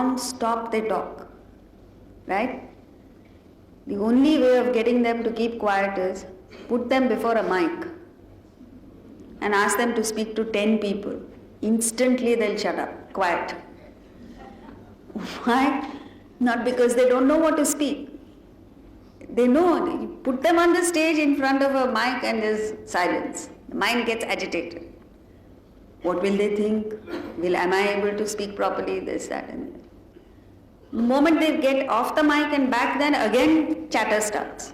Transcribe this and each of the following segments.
non-stop they talk, right? The only way of getting them to keep quiet is put them before a mic and ask them to speak to 10 people. Instantly they'll shut up, quiet. Why? Not because they don't know what to speak. They know. You put them on the stage in front of a mic and there's silence. The mind gets agitated. What will they think? Am I able to speak properly? This, that, and that. The moment they get off the mic and back, then again chatter starts.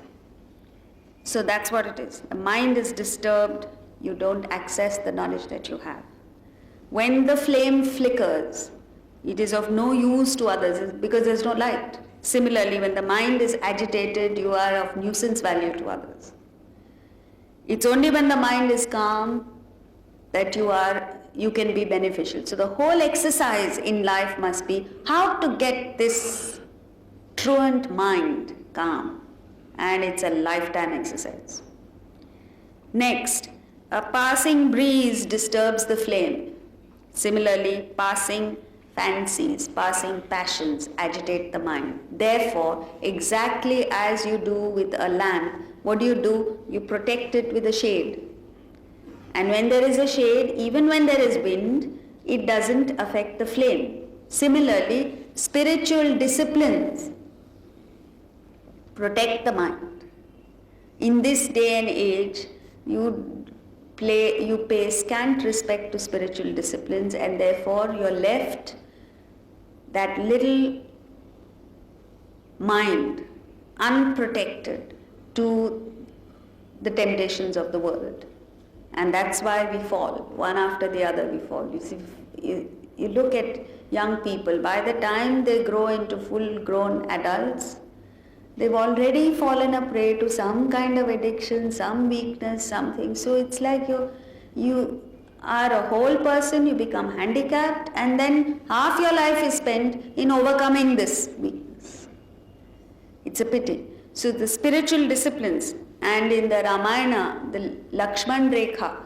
So that's what it is. The mind is disturbed. You don't access the knowledge that you have. When the flame flickers, it is of no use to others because there's no light. Similarly, when the mind is agitated, you are of nuisance value to others. It's only when the mind is calm that you can be beneficial. So the whole exercise in life must be how to get this truant mind calm. And it's a lifetime exercise. Next, a passing breeze disturbs the flame. Similarly, passing fancies, passing passions agitate the mind. Therefore, exactly as you do with a lamp, what do? You protect it with a shade. And when there is a shade, even when there is wind, it doesn't affect the flame. Similarly, spiritual disciplines protect the mind. In this day and age, you pay scant respect to spiritual disciplines, and therefore you're left that little mind unprotected to the temptations of the world. And that's why we fall. One after the other we fall. You see, you look at young people, by the time they grow into full-grown adults, they've already fallen a prey to some kind of addiction, some weakness, something. So it's like you are a whole person, you become handicapped, and then half your life is spent in overcoming this weakness. It's a pity. So the spiritual disciplines, and in the Ramayana, the Lakshman Rekha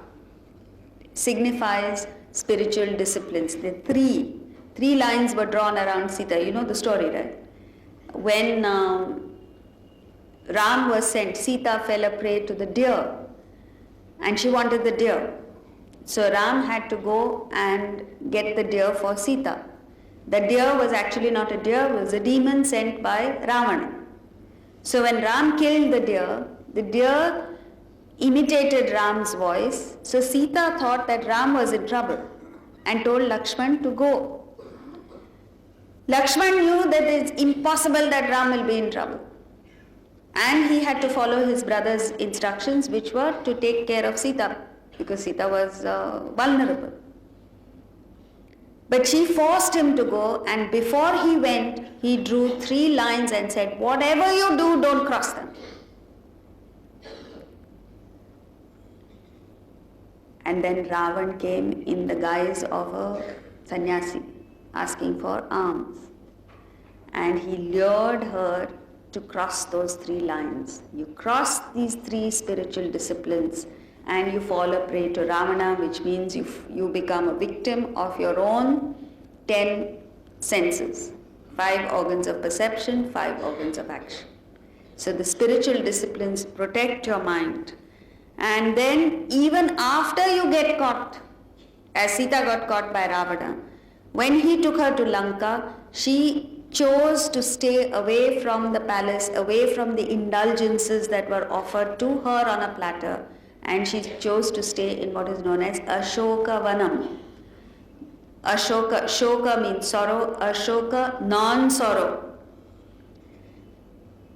signifies spiritual disciplines. The three lines were drawn around Sita. You know the story, right? When Ram was sent, Sita fell a prey to the deer, and she wanted the deer. So Ram had to go and get the deer for Sita. The deer was actually not a deer, it was a demon sent by Ravana. So when Ram killed the deer imitated Ram's voice. So Sita thought that Ram was in trouble and told Lakshman to go. Lakshman knew that it's impossible that Ram will be in trouble. And he had to follow his brother's instructions, which were to take care of Sita, because Sita was vulnerable. But she forced him to go, and before he went, he drew 3 lines and said, whatever you do, don't cross them. And then Ravan came in the guise of a sannyasi, asking for alms. And he lured her to cross those 3 lines. You cross these 3 spiritual disciplines and you fall a prey to Ravana, which means you become a victim of your own 10 senses. 5 organs of perception, 5 organs of action. So the spiritual disciplines protect your mind. And then even after you get caught, as Sita got caught by Ravana, when he took her to Lanka, she chose to stay away from the palace, away from the indulgences that were offered to her on a platter, and she chose to stay in what is known as Ashoka Vanam. Shoka means sorrow, Ashoka, non-sorrow.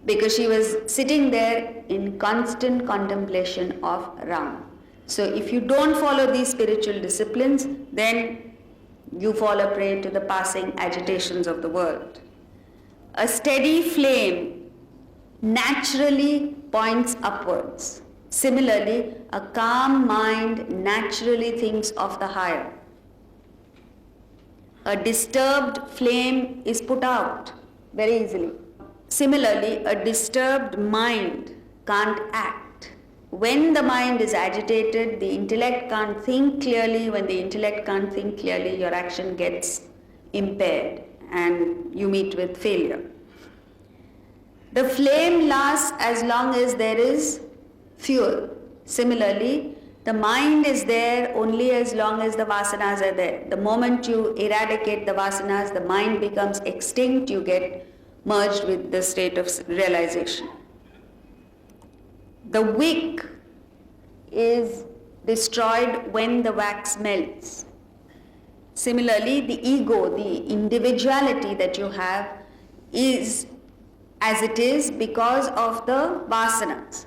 Because she was sitting there in constant contemplation of Ram. So if you don't follow these spiritual disciplines, then you fall a prey to the passing agitations of the world. A steady flame naturally points upwards. Similarly, a calm mind naturally thinks of the higher. A disturbed flame is put out very easily. Similarly, a disturbed mind can't act. When the mind is agitated, the intellect can't think clearly. When the intellect can't think clearly, your action gets impaired and you meet with failure. The flame lasts as long as there is fuel. Similarly, the mind is there only as long as the vasanas are there. The moment you eradicate the vasanas, the mind becomes extinct, you get merged with the state of realization. The wick is destroyed when the wax melts. Similarly, the ego, the individuality that you have is as it is because of the vasanas.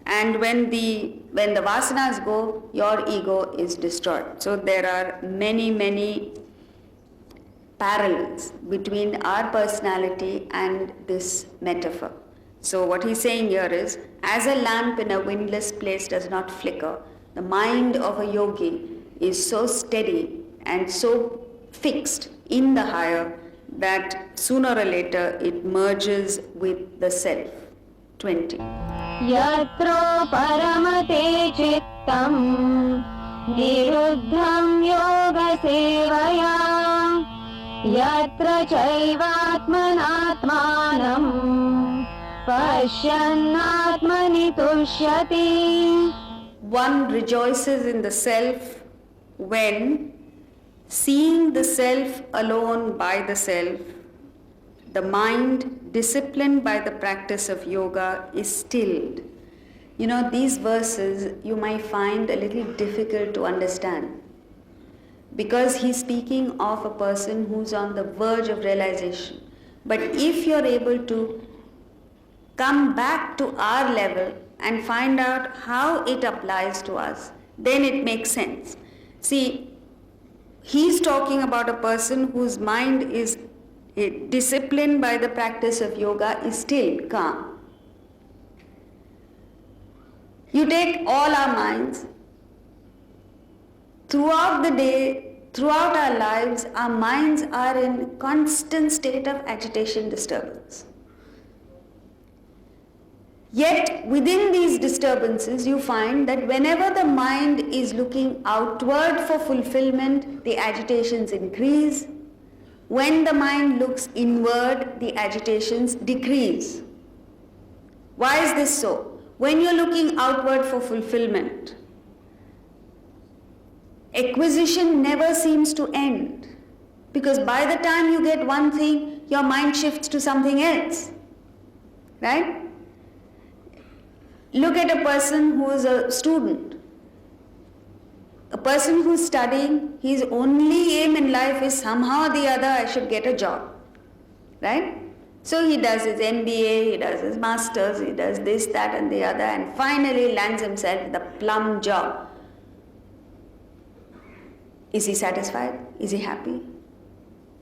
And when the vasanas go, your ego is destroyed. So there are many parallels between our personality and this metaphor. So what he's saying here is, as a lamp in a windless place does not flicker, the mind of a yogi is so steady and so fixed in the higher that sooner or later it merges with the self. 20. Yatro paramate chittam niruddham yoga sevaya yatra chaivatmanatmanam pashyannatmani tushyati. One rejoices in the self when, seeing the self alone by the self, the mind disciplined by the practice of yoga is stilled. You know, these verses you might find a little difficult to understand because he's speaking of a person who's on the verge of realization. But if you're able to come back to our level and find out how it applies to us, then it makes sense. See, he's talking about a person whose mind is disciplined by the practice of yoga, is still calm. You take all our minds, throughout the day, throughout our lives, our minds are in constant state of agitation, disturbance. Yet within these disturbances you find that whenever the mind is looking outward for fulfillment, the agitations increase. When the mind looks inward, the agitations decrease. Why is this so? When you're looking outward for fulfillment, acquisition never seems to end, because by the time you get one thing, your mind shifts to something else. Right? Look at a person who is a student. A person who's studying, his only aim in life is somehow or the other I should get a job. Right? So he does his MBA, he does his masters, he does this, that and the other, and finally lands himself with a plum job. Is he satisfied? Is he happy?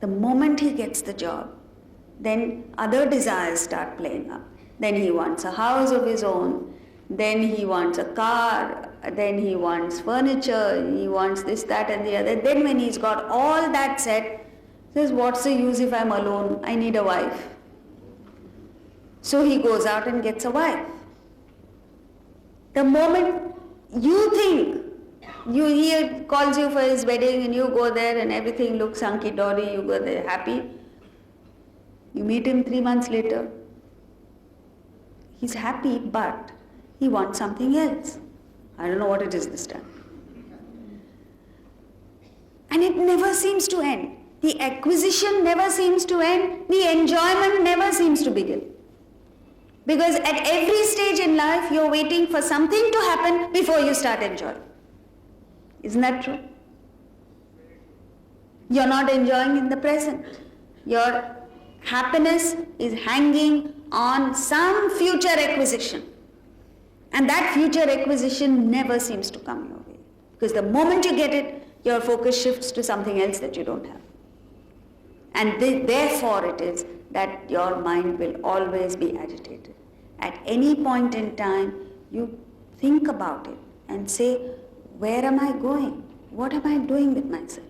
The moment he gets the job, then other desires start playing up. Then he wants a house of his own, then he wants a car, then he wants furniture, he wants this, that and the other. Then when he's got all that set, he says, what's the use if I'm alone? I need a wife. So he goes out and gets a wife. The moment you think, he calls you for his wedding and you go there and everything looks hunky-dory, you go there happy. You meet him 3 months later. He's happy, but he wants something else. I don't know what it is this time. And it never seems to end. The acquisition never seems to end. The enjoyment never seems to begin. Because at every stage in life, you're waiting for something to happen before you start enjoying. Isn't that true? You're not enjoying in the present. Your happiness is hanging on some future acquisition. And that future acquisition never seems to come your way. Because the moment you get it, your focus shifts to something else that you don't have. And therefore it is that your mind will always be agitated. At any point in time, you think about it and say, where am I going? What am I doing with myself?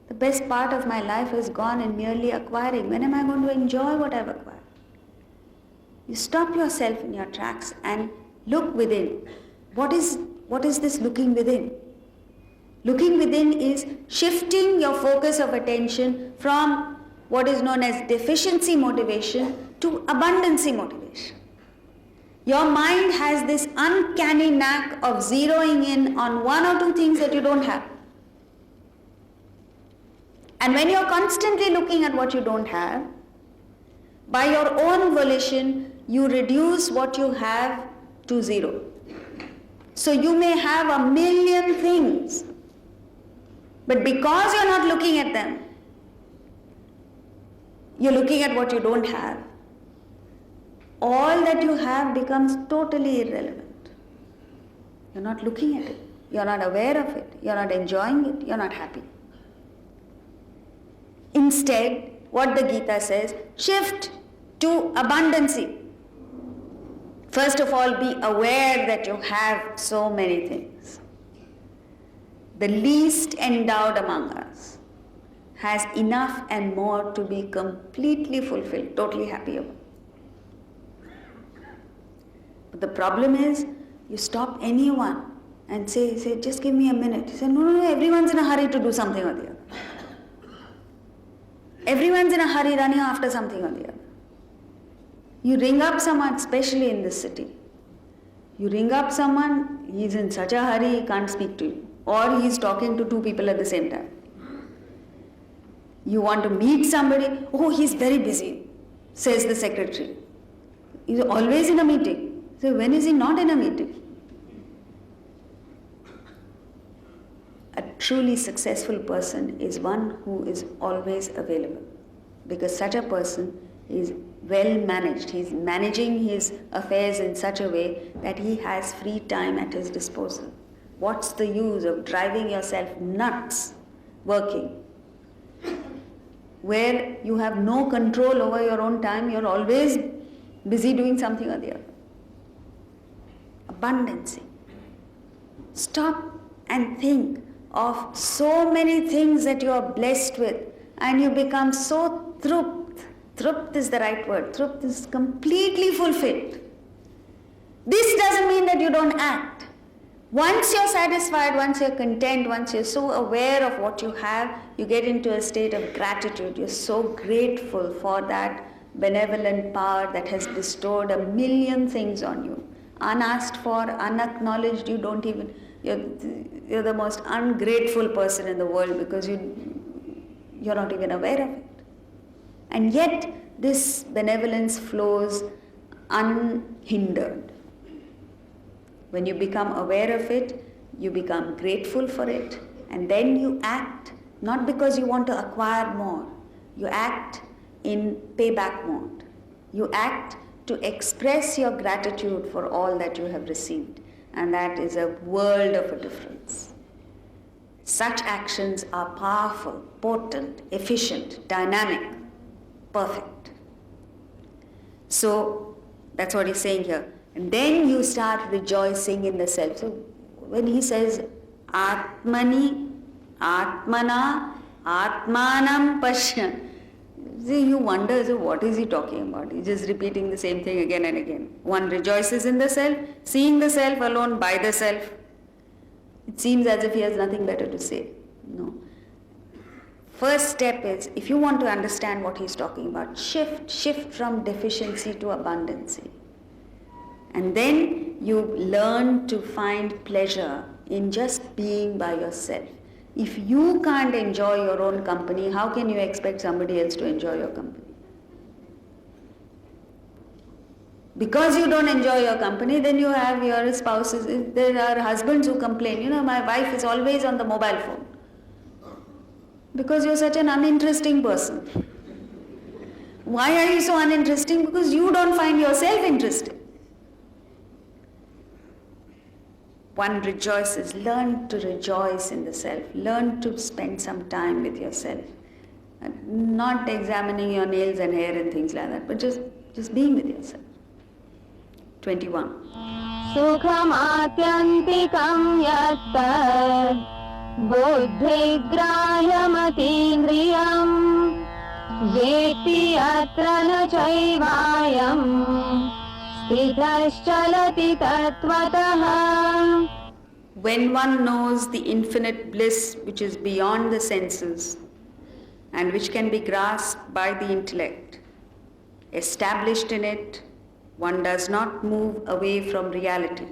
The best part of my life is gone in merely acquiring. When am I going to enjoy what I've acquired? You stop yourself in your tracks and look within. What is this looking within? Looking within is shifting your focus of attention from what is known as deficiency motivation to abundancy motivation. Your mind has this uncanny knack of zeroing in on one or two things that you don't have. And when you're constantly looking at what you don't have, by your own volition, you reduce what you have to zero. So you may have 1,000,000 things, but because you're not looking at them, you're looking at what you don't have, all that you have becomes totally irrelevant. You're not looking at it, you're not aware of it, you're not enjoying it, you're not happy. Instead, what the Gita says, shift to abundancy. First of all, be aware that you have so many things. The least endowed among us has enough and more to be completely fulfilled, totally happy about. But the problem is, you stop anyone and say, just give me a minute. Say, no, everyone's in a hurry to do something or the other. Everyone's in a hurry running after something or the other. You ring up someone, especially in this city. You ring up someone, he's in such a hurry, he can't speak to you. Or he's talking to two people at the same time. You want to meet somebody, oh, he's very busy, says the secretary. He's always in a meeting. So when is he not in a meeting? A truly successful person is one who is always available, because such a person is well managed. He's managing his affairs in such a way that he has free time at his disposal. What's the use of driving yourself nuts working, where you have no control over your own time, you're always busy doing something or the other? Abundancy. Stop and think of so many things that you are blessed with, and you become so trupt. Trupt is the right word. Trupt is completely fulfilled. This doesn't mean that you don't act. Once you're satisfied, once you're content, once you're so aware of what you have, you get into a state of gratitude. You're so grateful for that benevolent power that has bestowed 1,000,000 things on you. Unasked for, unacknowledged, you're the most ungrateful person in the world, because you're not even aware of it. And yet this benevolence flows unhindered. When you become aware of it, you become grateful for it, and then you act, not because you want to acquire more. You act in payback mode. You act to express your gratitude for all that you have received, and that is a world of a difference. Such actions are powerful, potent, efficient, dynamic, perfect. So that's what he's saying here. And then you start rejoicing in the self. So when he says Atmani, Atmana, Atmanam Pashyan, you wonder, so what is he talking about? He's just repeating the same thing again and again. One rejoices in the self, seeing the self alone by the self. It seems as if he has nothing better to say. No. First step is, if you want to understand what he's talking about, shift from deficiency to abundancy. And then you learn to find pleasure in just being by yourself. If you can't enjoy your own company, how can you expect somebody else to enjoy your company? Because you don't enjoy your company, then you have your spouses. There are husbands who complain, my wife is always on the mobile phone. Because you're such an uninteresting person. Why are you so uninteresting? Because you don't find yourself interesting. One rejoices. Learn to rejoice in the self. Learn to spend some time with yourself. Not examining your nails and hair and things like that, but just being with yourself. 21. Sukham atyantikam yattat buddhigrahyamatīndriyam veti atra na caivayam sthitaścalati tattvataha. When one knows the infinite bliss which is beyond the senses, and which can be grasped by the intellect. Established in it, one does not move away from reality.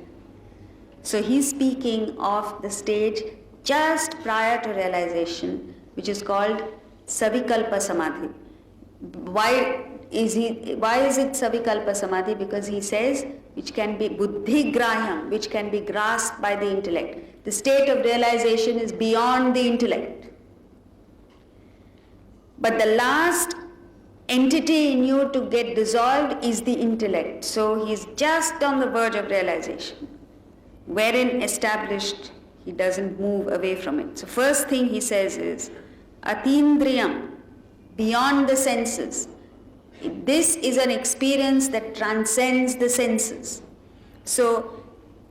So he's speaking of the stage just prior to realization, which is called Savikalpa Samadhi. Why is it Savikalpa Samadhi? Because he says, which can be buddhigraham, which can be grasped by the intellect. The state of realization is beyond the intellect. But the last entity in you to get dissolved is the intellect. So he's just on the verge of realization, wherein established, he doesn't move away from it. So first thing he says is, atindriyam, beyond the senses. This is an experience that transcends the senses. So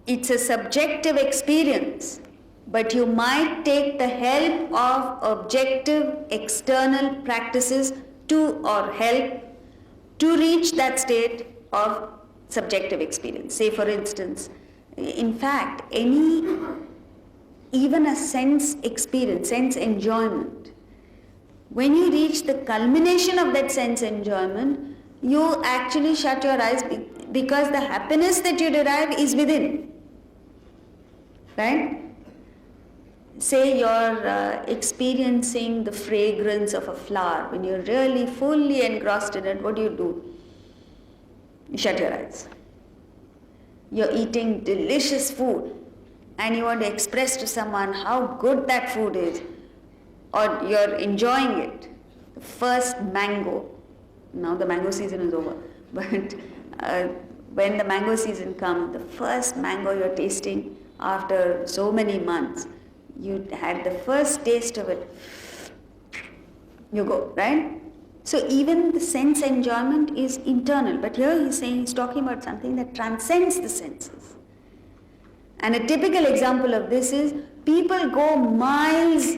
it's a subjective experience, but you might take the help of objective external practices or help to reach that state of subjective experience. Say for instance, in fact, even a sense experience, sense enjoyment, when you reach the culmination of that sense enjoyment, you actually shut your eyes because the happiness that you derive is within. Right? Say you're experiencing the fragrance of a flower. When you're really fully engrossed in it, what do? You shut your eyes. You're eating delicious food and you want to express to someone how good that food is, or you're enjoying it. The first mango, now the mango season is over, but when the mango season comes, the first mango you're tasting after so many months, you had the first taste of it, you go, right? So even the sense enjoyment is internal, but here he's talking about something that transcends the senses. And a typical example of this is people go miles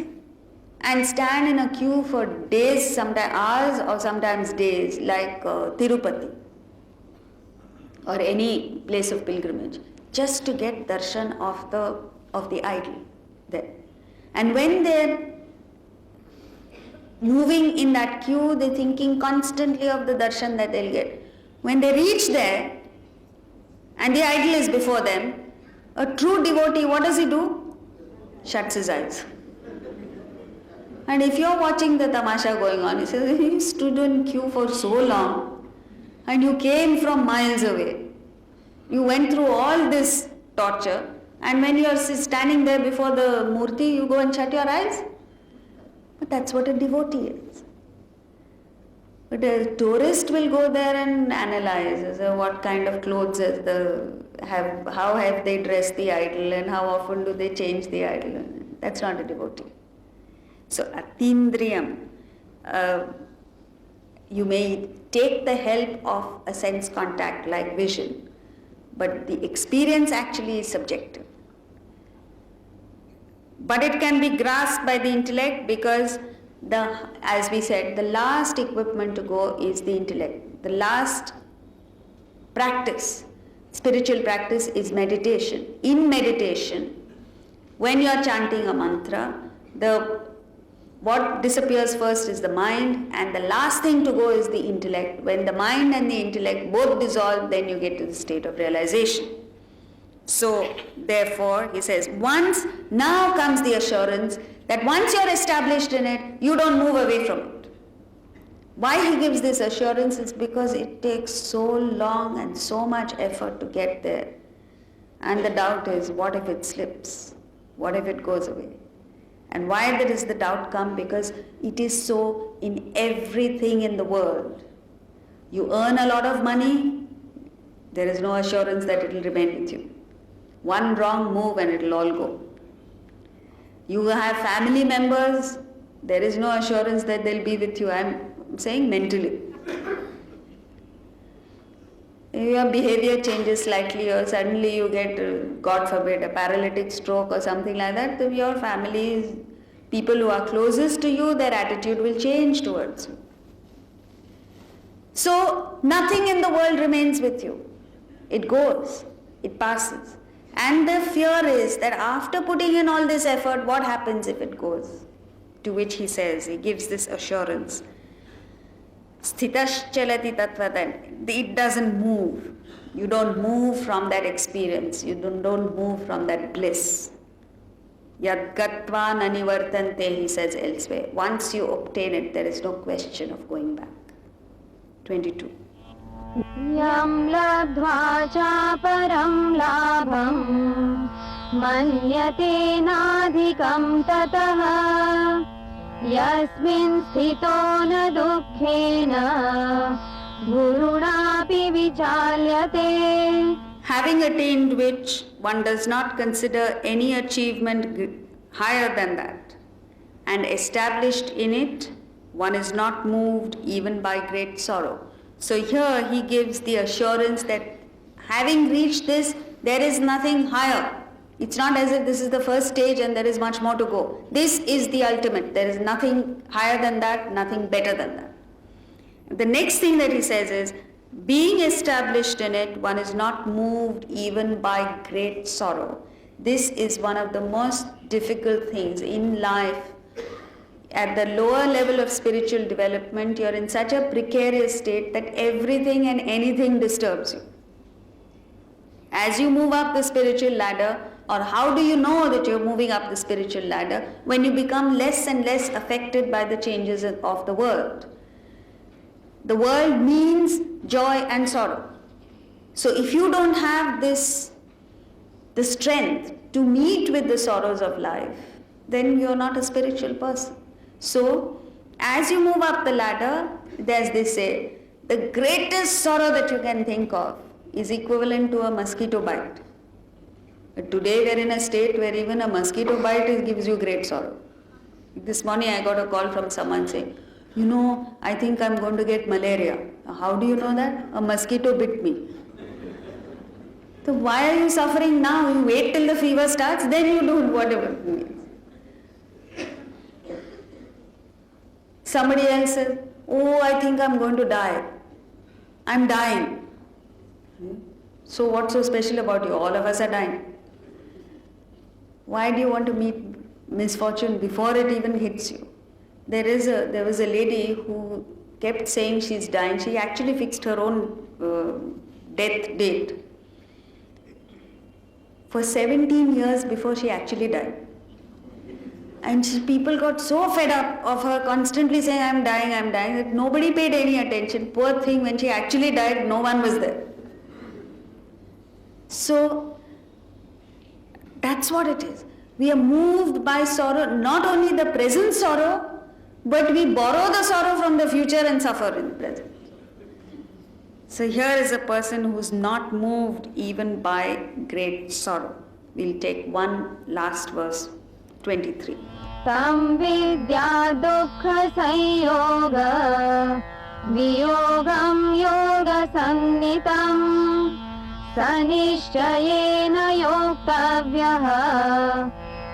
and stand in a queue for days, sometimes hours or sometimes days, like Tirupati or any place of pilgrimage, just to get darshan of the idol there. And when they're moving in that queue, they're thinking constantly of the darshan that they'll get. When they reach there and the idol is before them, a true devotee, what does he do? Shuts his eyes. And if you're watching the tamasha going on, he says, he stood in queue for so long and you came from miles away. You went through all this torture, and when you're standing there before the murti, you go and shut your eyes. But that's what a devotee is. But a tourist will go there and analyze what kind of clothes how have they dressed the idol and how often do they change the idol. That's not a devotee. So atindriyam, you may take the help of a sense contact like vision, but the experience actually is subjective. But it can be grasped by the intellect because, as we said, the last equipment to go is the intellect. The last practice, spiritual practice, is meditation. In meditation, when you are chanting a mantra, what disappears first is the mind, and the last thing to go is the intellect. When the mind and the intellect both dissolve, then you get to the state of realization. So, therefore, he says, now comes the assurance that once you're established in it, you don't move away from it. Why he gives this assurance is because it takes so long and so much effort to get there. And the doubt is, what if it slips? What if it goes away? And why does the doubt come? Because it is so in everything in the world. You earn a lot of money, there is no assurance that it will remain with you. One wrong move and it will all go. You have family members, there is no assurance that they'll be with you. I'm saying mentally. Your behavior changes slightly, or suddenly you get, God forbid, a paralytic stroke or something like that, then your family, people who are closest to you, their attitude will change towards you. So nothing in the world remains with you. It goes, it passes. And the fear is that after putting in all this effort, what happens if it goes? to which he says, he gives this assurance. Stitaschalati tatvatan. It doesn't move. You don't move from that experience. You don't move from that bliss. Yad gatva nanivartante, he says elsewhere. Once you obtain it, there is no question of going back. 22. Yam labdva cha param labham manyate nadhikam tataha yasmin sthito na dukkhena gurunapi vichalyate. Having attained which, one does not consider any achievement higher than that, and established in it, one is not moved even by great sorrow. So here he gives the assurance that having reached this, there is nothing higher. It's not as if this is the first stage and there is much more to go. This is the ultimate. There is nothing higher than that, nothing better than that. The next thing that he says is, being established in it, one is not moved even by great sorrow. This is one of the most difficult things in life. At the lower level of spiritual development, you're in such a precarious state that everything and anything disturbs you. As you move up the spiritual ladder, or how do you know that you're moving up the spiritual ladder? When you become less and less affected by the changes of the world. The world means joy and sorrow. So if you don't have the strength to meet with the sorrows of life, then you're not a spiritual person. So as you move up the ladder, as they say, the greatest sorrow that you can think of is equivalent to a mosquito bite. But today we are in a state where even a mosquito bite gives you great sorrow. This morning I got a call from someone saying, I think I'm going to get malaria. How do you know that? A mosquito bit me. So why are you suffering now? You wait till the fever starts, then you do whatever it means. Somebody else says, I think I'm going to die. I'm dying. So what's so special about you? All of us are dying. Why do you want to meet misfortune before it even hits you? There was a lady who kept saying she's dying. She actually fixed her own death date for 17 years before she actually died. And people got so fed up of her constantly saying, I'm dying, that nobody paid any attention. Poor thing, when she actually died, no one was there. So, that's what it is. We are moved by sorrow, not only the present sorrow, but we borrow the sorrow from the future and suffer in the present. So here is a person who's not moved even by great sorrow. We'll take one last verse, 23. Tam vidya dukkha sanyoga viyogam yoga sannitam sanishchayena yoktavyaha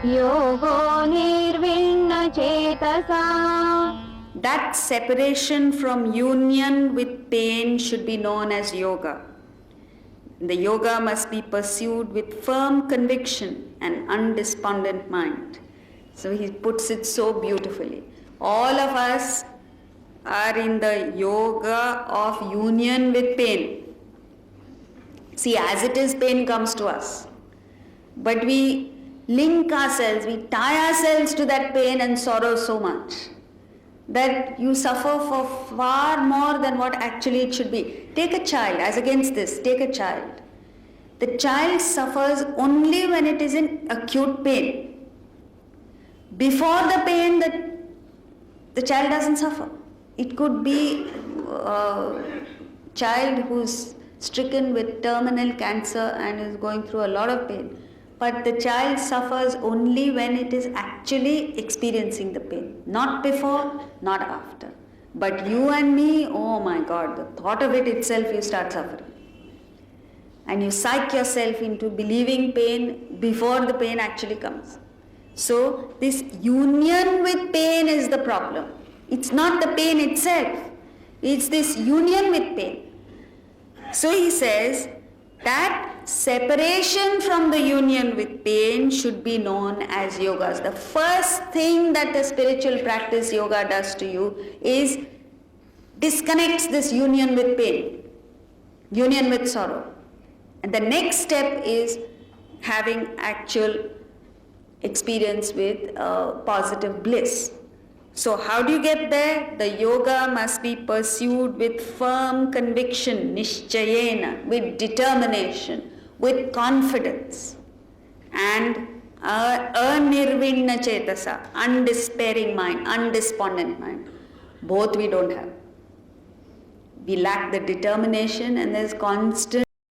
yogo nirvinna chetasa. That separation from union with pain should be known as yoga. The yoga must be pursued with firm conviction and undespondent mind. So he puts it so beautifully. All of us are in the yoga of union with pain. See, as it is, pain comes to us. But we link ourselves, we tie ourselves to that pain and sorrow so much that you suffer for far more than what actually it should be. Take a child, as against this, take a child. The child suffers only when it is in acute pain. Before the pain, the child doesn't suffer. It could be a child who's stricken with terminal cancer and is going through a lot of pain. But the child suffers only when it is actually experiencing the pain. Not before, not after. But you and me, oh my God, the thought of it itself, you start suffering. And you psych yourself into believing pain before the pain actually comes. So this union with pain is the problem. It's not the pain itself. It's this union with pain. So he says that separation from the union with pain should be known as yogas. The first thing that the spiritual practice yoga does to you is disconnects this union with pain, union with sorrow. And the next step is having actual experience with positive bliss. So how do you get there? The yoga must be pursued with firm conviction, nishchayena, with determination, with confidence, and anirvinna chetasa, undespairing mind, undespondent mind. Both we don't have. We lack the determination, and there's constant